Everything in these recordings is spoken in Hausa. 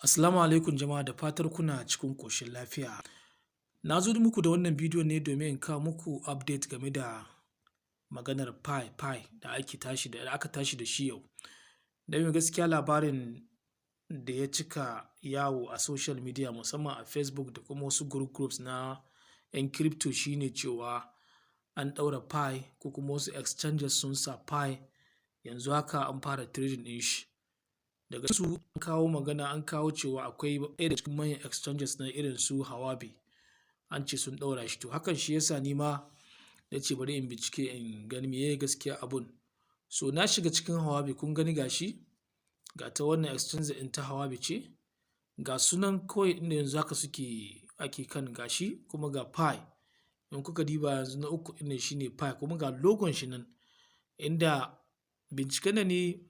Assalamu alaikum jama'a, da fatar kuna cikin ƙoshin lafiya. Na zo muku da wannan bidiyo ne domin in kawo muku update game da maganar Pi da aka tashi da shi yau. Don gaskiya labarin da ya cika yawo a social media musamman a Facebook da kuma wasu groups na 'yan crypto shine cewa an ɗaura Pi ko kuma wasu exchanges sun sa Pi yanzu haka an fara trading ɗin shi. Daga su an kawo magana, an kawo cewa akwai ɗaya da cikin manyan exchanges na irin su Hawabi an ce sun ɗaura shi. To hakan shi yasa ni ma na ce bari in bincike in gani meye gaskiya abun. So na shiga cikin Hawabi, kun gani gashi ga ta wannan exchange ɗin ta Hawabi ce, ga sunan kawai inda yanzu haka ake kan gashi, kuma ga Pi in kuka diba yanzu na uku ɗin shine Pi, kuma ga logon shi nan. Inda binciken da ni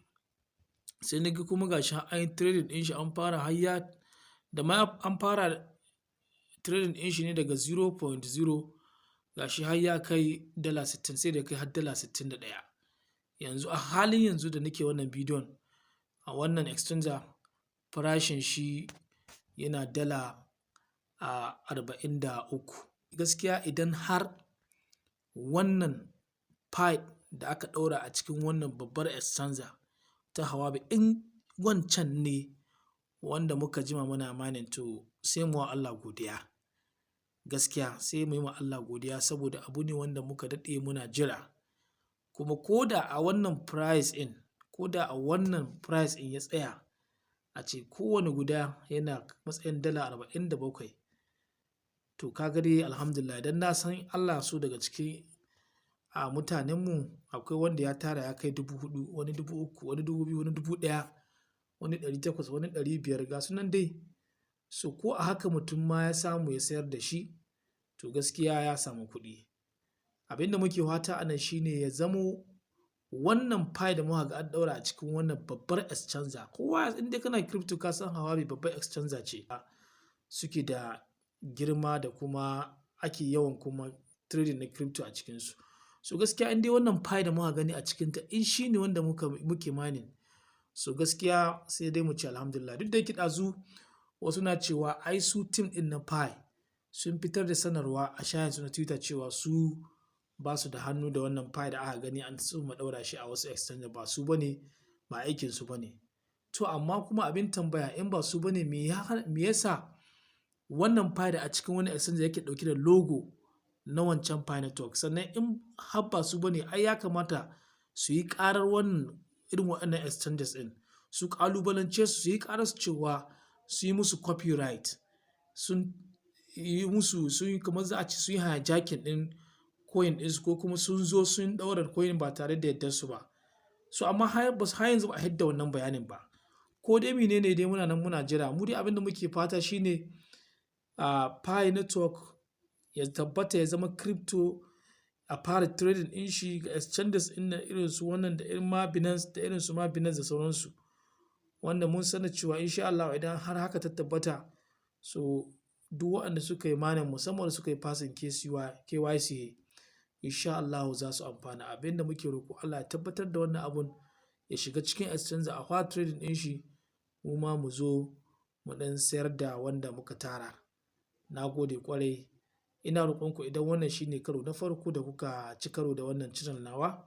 sai na ga kuma gashi an yi trading ɗin shi, an fara hayya da ma an fara trading ɗin shi ne daga 0.0 gashi har ya kai $60, sai da kai har $61. Yanzu a halin yanzu da nake wannan bidiyon a wannan exchanger farashin shi yana $43. Gaskiya idan har wannan Pi da aka ɗaura a cikin wannan babbar exchanger ta Hawabi, in wancan ne wanda muka jima muna mining, to sai mu wa Allah godiya. Gaskiya sai mu yi wa Allah godiya saboda abu ne wanda muka daɗe muna jira. Kuma ko da a wannan price in ya tsaya a ce kowane guda yana matsayin $47, to kaga dai alhamdulillah. Dan na san Allah so daga cikin a mutanenmu akwai wanda ya tara ya kai 4,000, wani 3,000, wani 2,000, wani 1,000, wani 800, wani 500, ga sunan dai. So ko a haka mutum ma ya samu ya sayar da shi, to gaskiya ya samu kuɗi. Abinda muke fata a nan shine ya zamo wannan Pi da muka ga an ɗaura a cikin wannan babbar exchanger. Kowa inda kana crypto ka san Hawabi babbar exchanger ce, suke da girma da kuma ake yawan kuma trading na crypto a cikinsu. So gaskiya in dai wannan Pi da muka gani a cikinta in shi ne wanda muke mining, so gaskiya sai dai mu ce alhamdulillah. Duk da yake ɗazu wasu na cewa ai su team ɗin na Pi sun fitar da sanarwa a shafinsu na Twitter cewa su ba su da hannu da wannan Pi da aka gani an so mu ɗaura shi a wasu exchange, ba su bane, ba aikin su bane. To amma kuma abin tambaya, in ba su bane me yasa wannan Pi da a cikin wani exchange yake ɗauke da logo na wancan Pi network? Sannan in har ba su bane, ai ya kamata su yi ƙarar wannan irin waɗannan exchanges ɗin, su ƙalubalance su yi ƙarar su cewa su yi musu copyright, sun yi kamar za a ce sun yi hijacking ɗin coin ɗinsu, ko kuma sun zo sun ɗaura coin ba tare da yardar su ba. So amma har yanzu ba a hidda wannan bayanin ba. Ko dai menene dai muna nan muna jira. Mu dai abin da muke fata shine Pi network ya tabbata ya zama crypto, a fara trading ɗin shi ga exchanges ɗin na irin su wannan da irin ma Binance da irin su ma Binance da sauransu, wanda mun sani cewa insha Allah idan har haka ta tabbata, so duk waɗanda suka yi mining musamman suka yi passing KYC, insha Allah za su amfana. Abin da muke roƙo Allah ya tabbatar da wannan abun ya shiga cikin exchange a fara trading ɗin shi, mu ma mu zo mu ɗan sayar da wanda muka tara. Na gode ƙwarai. Ina roƙonku idan wannan shine karo na farko da kuka ci karo da wannan channel nawa,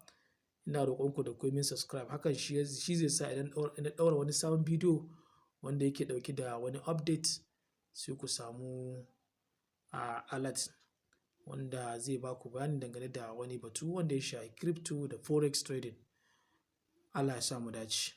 ina roƙonku da ku yi min subscribe. Hakan shi zai sa idan na ɗaura wani sabon bidiyo wanda yake ɗauke da wani update, sai ku samu alert wanda zai ba ku bayani dangane da wani batu wanda ya shafi crypto da forex trading. Allah ya sa mu dace.